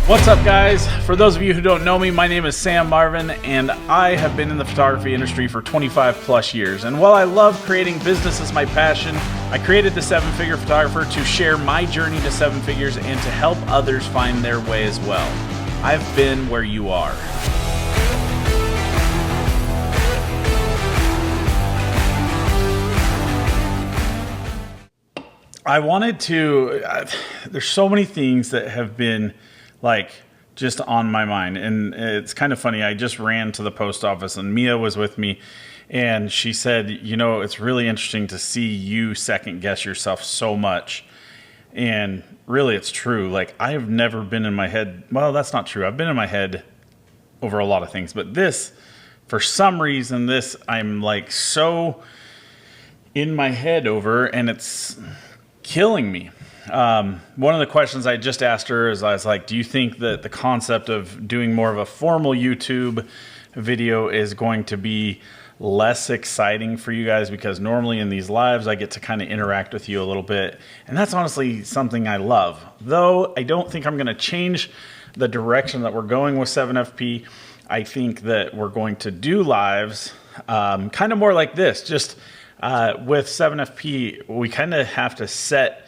What's up, guys? For those of you who don't know me, my name is Sam Marvin, and I have been in the photography industry for 25 plus years. And while I love creating business as my passion, I created the 7-Figure Photographer to share my journey to 7 figures and to help others find their way as well. I've been where you are. I wanted to, there's so many things that have been like just on my mind, and it's kind of funny. I just ran to the post office and Mia was with me, and she said, you know, it's really interesting to see you second guess yourself so much. And really it's true. Like, I have never been in my head. Well, that's not true. I've been in my head over a lot of things, but this, for some reason, this I'm like so in my head over, and it's killing me. One of the questions I just asked her is, I was like, do you think that the concept of doing more of a formal YouTube video is going to be less exciting for you guys? Because normally in these lives, I get to kind of interact with you a little bit. And that's honestly something I love. Though I don't think I'm going to change the direction that we're going with 7FP. I think that we're going to do lives kind of more like this. Just with 7FP, we kind of have to set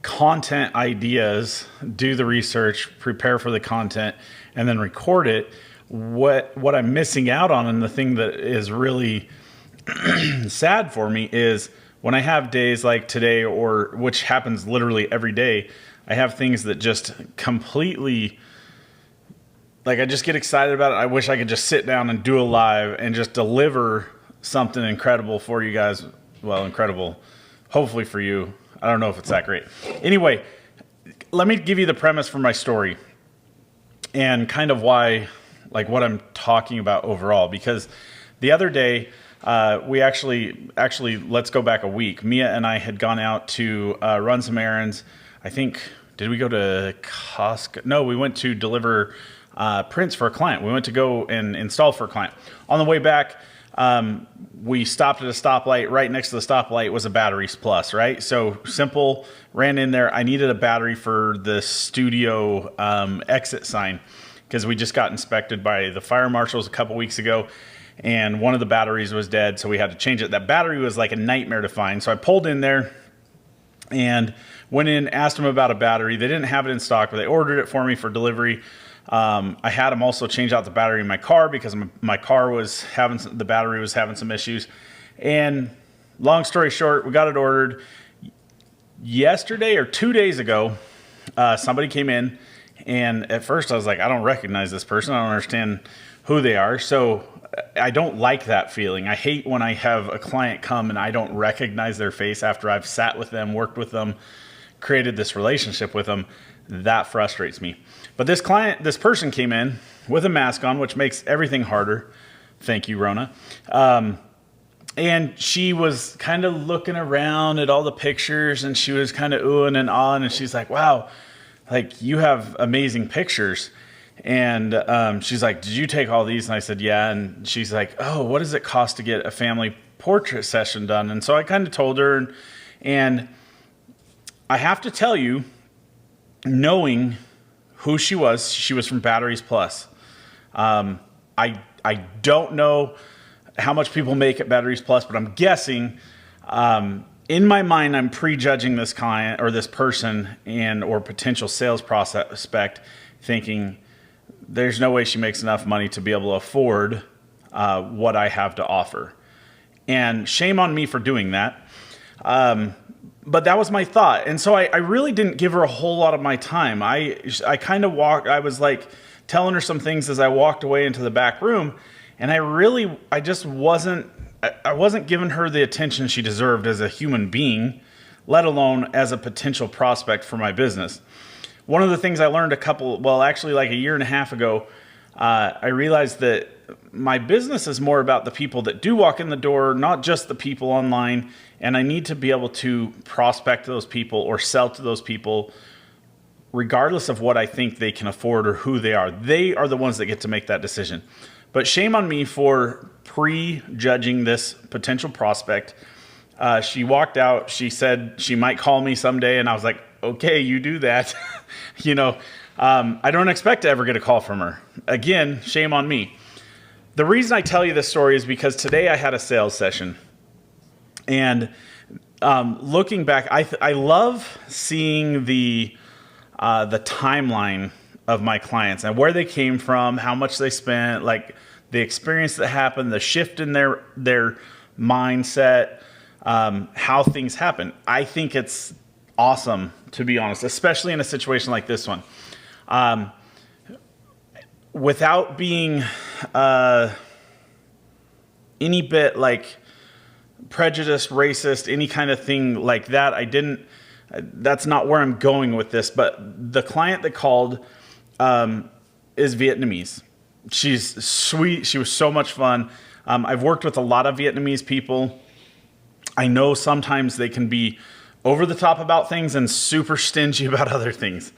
content ideas, do the research, prepare for the content, and then record it. What I'm missing out on, and the thing that is really sad for me, is when I have days like today, or which happens literally every day, I have things that just completely, like, I just get excited about it. I wish I could just sit down and do a live and just deliver something incredible for you guys. Well, incredible, hopefully for you. I don't know if it's that great. Anyway, let me give you the premise for my story and kind of why, like, what I'm talking about overall. Because the other day, we actually, let's go back a week. Mia and I had gone out to run some errands. I think, did we go to Costco? No, we went to deliver prints for a client. We went to go and install for a client. On the way back, we stopped at a stoplight. Right next to the stoplight was a Batteries Plus, right? So simple, ran in there. I needed a battery for the studio exit sign, because we just got inspected by the fire marshals a couple weeks ago, and one of the batteries was dead, so we had to change it. That battery was like a nightmare to find. So I pulled in there and went in, asked them about a battery. They didn't have it in stock, but they ordered it for me for delivery. I had them also change out the battery in my car, because my car was the battery was having some issues. And long story short, we got it ordered. Yesterday or 2 days ago, somebody came in, and at first I was like, I don't recognize this person. I don't understand who they are. So I don't like that feeling. I hate when I have a client come and I don't recognize their face after I've sat with them, worked with them, created this relationship with them. That frustrates me. But this person came in with a mask on, which makes everything harder. Thank you, Rona. And she was kind of looking around at all the pictures, and she was kind of oohing and ahhing, and she's like, wow, like, you have amazing pictures. And she's like, did you take all these? And I said, yeah. And she's like, oh, what does it cost to get a family portrait session done? And so I kind of told her, and I have to tell you, knowing who she was from Batteries Plus. I don't know how much people make at Batteries Plus, but I'm guessing, in my mind, I'm prejudging this client or this person or potential sales prospect, thinking there's no way she makes enough money to be able to afford what I have to offer. And shame on me for doing that. But that was my thought. And so I really didn't give her a whole lot of my time. I kind of I was like telling her some things as I walked away into the back room. And I just wasn't giving her the attention she deserved as a human being, let alone as a potential prospect for my business. One of the things I learned like a year and a half ago, I realized that my business is more about the people that do walk in the door, not just the people online. And I need to be able to prospect those people or sell to those people regardless of what I think they can afford or who they are. They are the ones that get to make that decision. But shame on me for prejudging this potential prospect. She walked out. She said she might call me someday, and I was like, okay, you do that. I don't expect to ever get a call from her. Again, shame on me. The reason I tell you this story is because today I had a sales session. And looking back, I love seeing the timeline of my clients and where they came from, how much they spent, like the experience that happened, the shift in their mindset, how things happen. I think it's awesome, to be honest, especially in a situation like this one. Without being any bit like prejudiced, racist, any kind of thing like that, that's not where I'm going with this. But the client that called is Vietnamese. She's sweet. She was so much fun. I've worked with a lot of Vietnamese people. I know sometimes they can be over the top about things and super stingy about other things.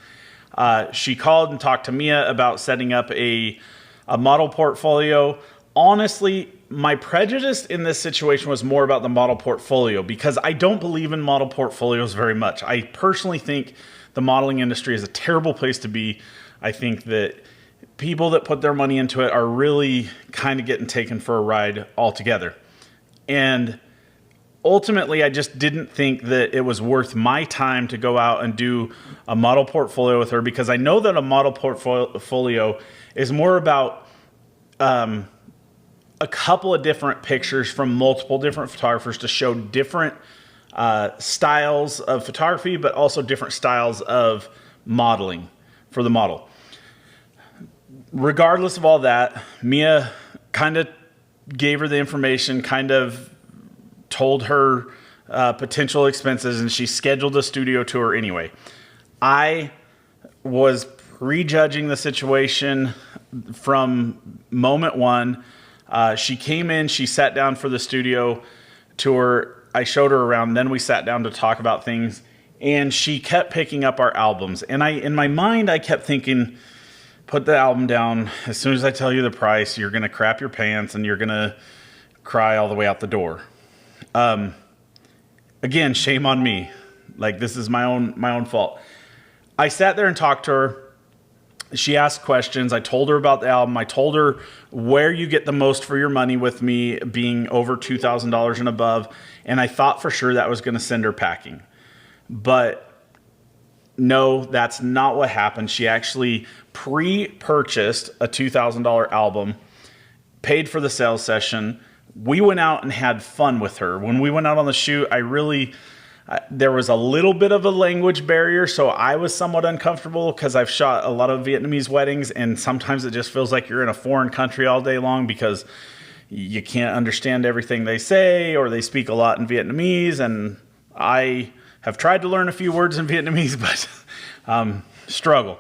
She called and talked to Mia about setting up a model portfolio. Honestly, my prejudice in this situation was more about the model portfolio because I don't believe in model portfolios very much. I personally think the modeling industry is a terrible place to be. I think that people that put their money into it are really kind of getting taken for a ride altogether. And ultimately, I just didn't think that it was worth my time to go out and do a model portfolio with her because I know that a model portfolio is more about a couple of different pictures from multiple different photographers to show different styles of photography, but also different styles of modeling for the model. Regardless of all that, Mia kind of gave her the information, kind of told her potential expenses, and she scheduled a studio tour anyway. I was prejudging the situation from moment one. She came in, she sat down for the studio tour. I showed her around, then we sat down to talk about things, and she kept picking up our albums. And in my mind, I kept thinking, put the album down. As soon as I tell you the price, you're going to crap your pants and you're going to cry all the way out the door. Again, shame on me. Like, this is my own fault. I sat there and talked to her. She asked questions. I told her about the album. I told her where you get the most for your money with me being over $2,000 and above. And I thought for sure that was going to send her packing. But no, that's not what happened. She actually pre-purchased a $2,000 album, paid for the sales session. We went out and had fun with her. When we went out on the shoot, there was a little bit of a language barrier, so I was somewhat uncomfortable because I've shot a lot of Vietnamese weddings, and sometimes it just feels like you're in a foreign country all day long because you can't understand everything they say, or they speak a lot in Vietnamese, and I have tried to learn a few words in Vietnamese, but struggle.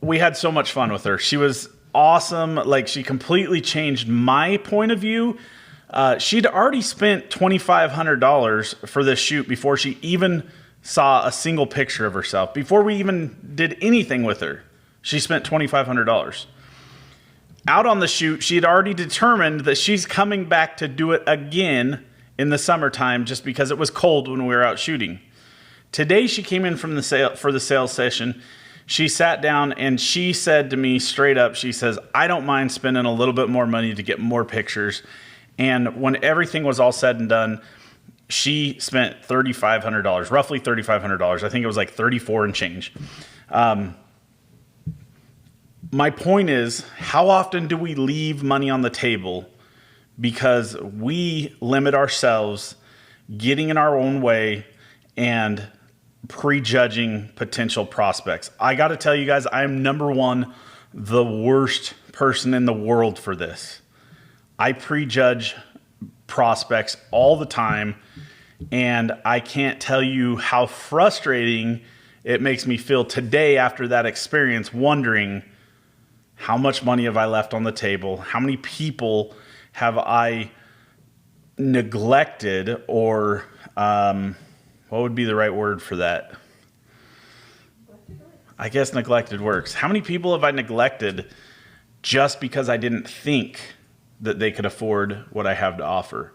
We had so much fun with her. She was awesome. Like, she completely changed my point of view. She'd already spent $2,500 for this shoot before she even saw a single picture of herself. Before we even did anything with her, she spent $2,500. Out on the shoot, she had already determined that she's coming back to do it again in the summertime just because it was cold when we were out shooting. Today, she came in for the sales session. She sat down and she said to me straight up, she says, I don't mind spending a little bit more money to get more pictures. And when everything was all said and done, she spent $3,500, roughly $3,500. I think it was like 34 and change. My point is, how often do we leave money on the table because we limit ourselves, getting in our own way, and prejudging potential prospects? I got to tell you guys, I am number one, the worst person in the world for this. I prejudge prospects all the time, and I can't tell you how frustrating it makes me feel today after that experience, wondering how much money have I left on the table? How many people have I neglected, or what would be the right word for that? I guess neglected works. How many people have I neglected just because I didn't think that they could afford what I have to offer?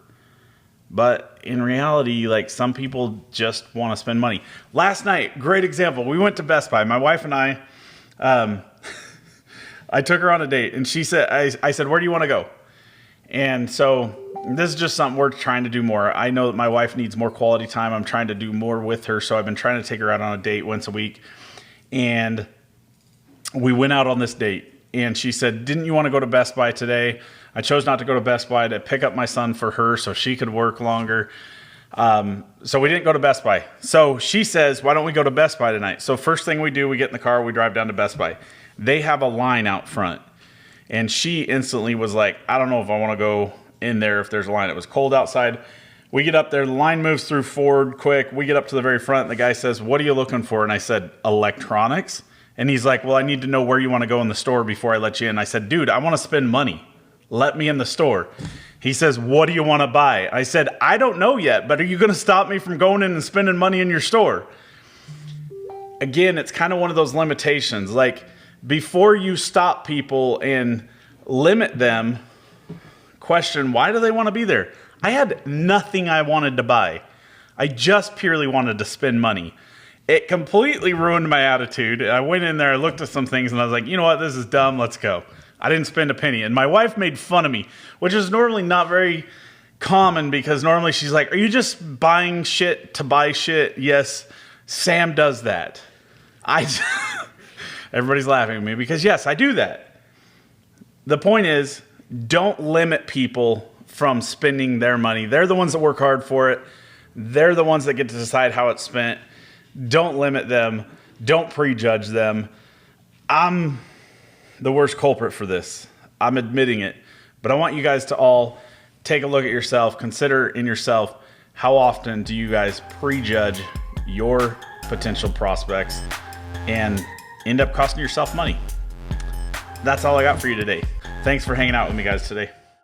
But in reality, like, some people just want to spend money. Last night, great example. We went to Best Buy. My wife and I, I took her on a date, and she said, I said, where do you want to go? And so this is just something we're trying to do more. I know that my wife needs more quality time. I'm trying to do more with her. So I've been trying to take her out on a date once a week. And we went out on this date, and she said, didn't you want to go to Best Buy today? I chose not to go to Best Buy to pick up my son for her so she could work longer. So we didn't go to Best Buy. So she says, why don't we go to Best Buy tonight? So first thing we do, we get in the car, we drive down to Best Buy. They have a line out front. And she instantly was like, I don't know if I want to go in there if there's a line. It was cold outside. We get up there, the line moves through Ford quick. We get up to the very front, and the guy says, what are you looking for? And I said, electronics. And he's like, well, I need to know where you want to go in the store before I let you in. I said, dude, I want to spend money. Let me in the store. He says, what do you want to buy? I said, I don't know yet, but are you going to stop me from going in and spending money in your store? Again, it's kind of one of those limitations. Like, before you stop people and limit them, question, why do they want to be there? I had nothing I wanted to buy. I just purely wanted to spend money. It completely ruined my attitude. I went in there, I looked at some things, and I was like, you know what, this is dumb, let's go. I didn't spend a penny. And my wife made fun of me, which is normally not very common, because normally she's like, are you just buying shit to buy shit? Yes, Sam does that. Everybody's laughing at me because, yes, I do that. The point is, don't limit people from spending their money. They're the ones that work hard for it. They're the ones that get to decide how it's spent. Don't limit them. Don't prejudge them. I'm the worst culprit for this. I'm admitting it. But I want you guys to all take a look at yourself. Consider in yourself, how often do you guys prejudge your potential prospects and end up costing yourself money? That's all I got for you today. Thanks for hanging out with me, guys, today.